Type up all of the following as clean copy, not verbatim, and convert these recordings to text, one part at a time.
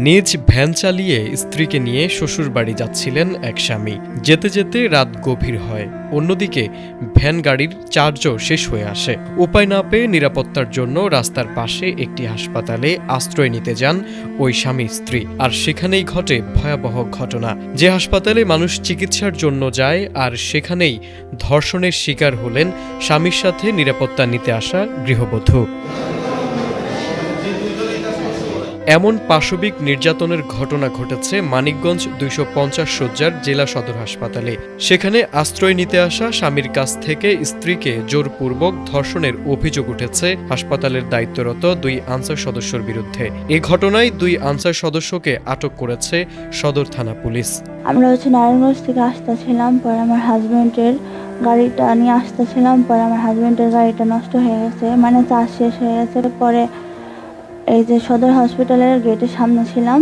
নিজ ভ্যান চালিয়ে স্ত্রীকে নিয়ে শ্বশুরবাড়ি যাচ্ছিলেন এক স্বামী। যেতে যেতে রাত গভীর হয়। অন্যদিকে ভ্যান গাড়ির চার্জও শেষ হয়ে আসে। উপায় না পেয়ে নিরাপত্তার জন্য রাস্তার পাশে একটি হাসপাতালে আশ্রয় নিতে যান ওই স্বামী স্ত্রী। আর সেখানেই ঘটে ভয়াবহ ঘটনা। যে হাসপাতালে মানুষ চিকিৎসার জন্য যায়, আর সেখানেই ধর্ষণের শিকার হলেন স্বামীর সাথে নিরাপত্তা নিতে আসা গৃহবধূ। এমন পাশবিক নির্যাতনের ঘটনা ঘটেছে মানিকগঞ্জ ২৫০ শয্যার জেলা সদর হাসপাতালে। সেখানে আশ্রয় নিতে আসা স্বামীর কাছ থেকে স্ত্রীকে জোরপূর্বক ধর্ষণের অভিযোগ উঠেছে হাসপাতালের দায়িত্বরত ২ আনসার সদস্যর বিরুদ্ধে। এ ঘটনায় ২ আনসার সদস্যকে আটক করেছে সদর থানা পুলিশ। আমরা নারায়ণগঞ্জ থেকে আসতেছিলাম, পরে আমার হাজব্যান্ডের গাড়িটা নিয়ে আসতেছিলাম, পরে আমার হাজব্যান্ডের গাড়িটা নষ্ট হয়ে গেছে, মানে চার্জ শেষ হয়ে গেছে। পরে এই যে সদর হসপিটালের গেটের সামনে ছিলাম,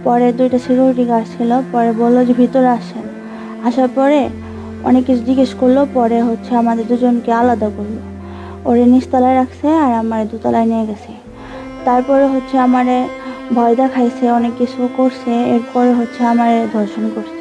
পরে 2টা সিকিউরিটি গার্ড ছিল, পরে বললো যে ভিতরে আসেন। আসার পরে অনেক কিছু জিজ্ঞেস করলো, পরে আমাদের দুজনকে আলাদা করলো। ওরে নিচতলায় রাখছে আর আমার দোতলায় নিয়ে গেছে। তারপরে আমারে ভয় দেখাইছে, অনেক কিছু করছে, এরপরে আমারে ধর্ষণ করছে।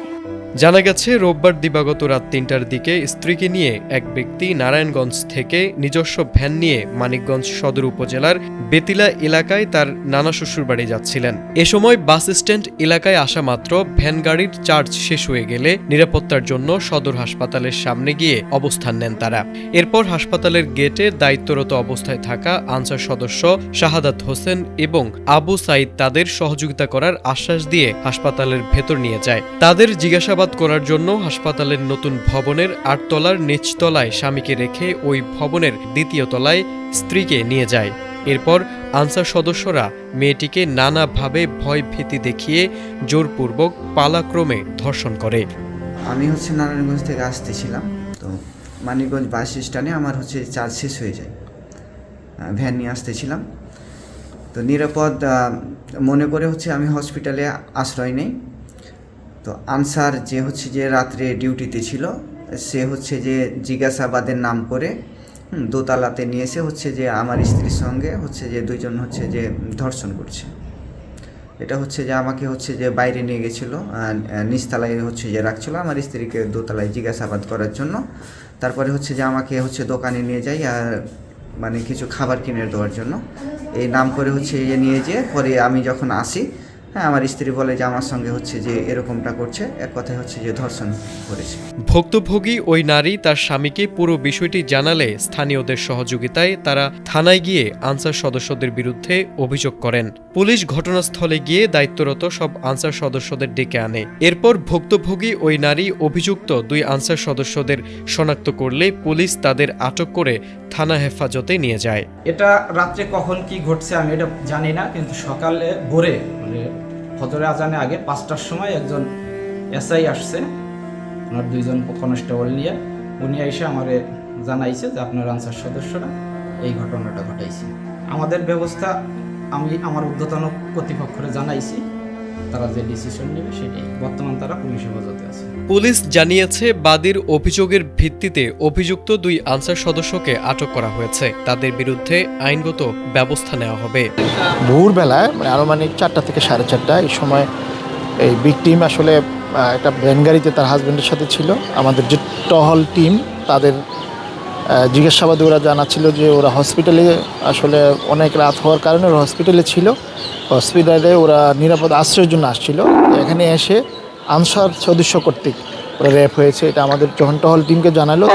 জানা গেছে, রোববার দিবাগত রাত ৩টার দিকে স্ত্রীকে নিয়ে এক ব্যক্তি নারায়ণগঞ্জ থেকে নিজস্ব ভ্যান নিয়ে মানিকগঞ্জ সদর উপজেলার বেতিলা এলাকায় তার নানা শ্বশুরবাড়ি যাচ্ছিলেন। এ সময় বাস স্ট্যান্ড এলাকায় আসা মাত্র ভ্যান গাড়ির চার্জ শেষ হয়ে গেলে নিরাপত্তার জন্য সদর হাসপাতালের সামনে গিয়ে অবস্থান নেন তারা। এরপর হাসপাতালের গেটে দায়িত্বরত অবস্থায় থাকা আনসার সদস্য শাহাদাত হোসেন এবং আবু সাইদ তাদের সহযোগিতা করার আশ্বাস দিয়ে হাসপাতালের ভেতর নিয়ে যায়। তাদের জিজ্ঞাসাবাদ করার জন্য হাসপাতালের নতুন ভবনের 8 তলার নিচতলায় স্বামীকে রেখে ওই ভবনের 2য় তলায় স্ত্রীকে নিয়ে যায়। এরপর আনসার সদস্যরা মেয়েটিকে নানাভাবে ভয় ভীতি দেখিয়ে জোরপূর্বক পালাক্রমে ধর্ষণ করে। আমি নারায়ণগঞ্জ থেকে আসতেছিলাম, তো মানিকগঞ্জ বাস স্ট্যান্ডে আমার চার্জ শেষ হয়ে যায়। ভ্যান নিয়ে আসতেছিলাম, তো নিরাপদ মনে করে আমি হসপিটালে আশ্রয় নেই। তো আনসার যে রাত্রে ডিউটিতে ছিল, সে যে জিজ্ঞাসাবাদের নাম করে দোতলাতে নিয়ে এসে যে আমার স্ত্রীর সঙ্গে যে দুইজন যে ধর্ষণ করছে। এটা যে আমাকে যে বাইরে নিয়ে গেছিলো, নিচতলায় যে রাখছিল আমার স্ত্রীকে দোতলায় জিজ্ঞাসাবাদ করার জন্য। তারপরে যে আমাকে দোকানে নিয়ে যায়, আর মানে কিছু খাবার কিনে দেওয়ার জন্য এই নাম করে নিয়ে যেয়ে পরে আমি যখন আসি, আমার স্ত্রী বলে যে আমার সঙ্গে যে এরকমটা করছে, এক কথায় যে ধর্ষণ করেছে। ভুক্তভোগী ওই নারী তার স্বামীকে পুরো বিষয়টি জানালে স্থানীয়দের সহযোগিতায় তারা থানায় গিয়ে আনসার সদস্যদের বিরুদ্ধে অভিযোগ করেন। পুলিশ ঘটনাস্থলে গিয়ে দায়িত্বরত সব আনসার সদস্যদের ডেকে আনে। এরপর ভুক্তভোগী ওই নারী অভিযুক্ত 2 আনসার সদস্যদের শনাক্ত করলে পুলিশ তাদের আটক করে থানা হেফাজতে নিয়ে যায়। এটা রাত্রে কখন কি ঘটছে আমি এটা জানি না, কিন্তু সকালে ভোরে ফজরে আজানে আগে 5টার সময় একজন এসআই আসছে, ওনার 2জন কনস্টেবল নিয়ে। উনি এসে আমারে জানাইছে যে আপনার আনসার সদস্যরা এই ঘটনাটা ঘটাইছে। আমাদের ব্যবস্থা আমি আমার ঊর্ধ্বতন কর্তৃপক্ষরে জানাইছি, তারা যে ডিসিশন নেবে সেটাই। বর্তমান তারা পুলিশ হেফাজতে আছে। পুলিশ জানিয়েছে, বাদীর অভিযোগের ভিত্তিতে অভিযুক্ত 2 আনসার সদস্যকে আটক করা হয়েছে। তাদের বিরুদ্ধে আইনগত ব্যবস্থা নেওয়া হবে। ভোরবেলায় আনুমানিক 4টা থেকে 4:30 এই সময় এই ভিকটিম আসলে একটা ভ্যান গাড়িতে তার হাজব্যান্ডের সাথে ছিল। আমাদের যে টহল টিম, তাদের জিজ্ঞাসাবাদে ওরা জানাচ্ছিল যে ওরা হসপিটালে আসলে অনেক রাত হওয়ার কারণে ওরা হসপিটালে ছিল। হসপিটালে ওরা নিরাপদ আশ্রয়ের জন্য আসছিল। এখানে এসে আনসার সদস্য কর্তৃক ওরা রেপ হয়েছে, এটা আমাদের যখন টহল টিমকে জানালো।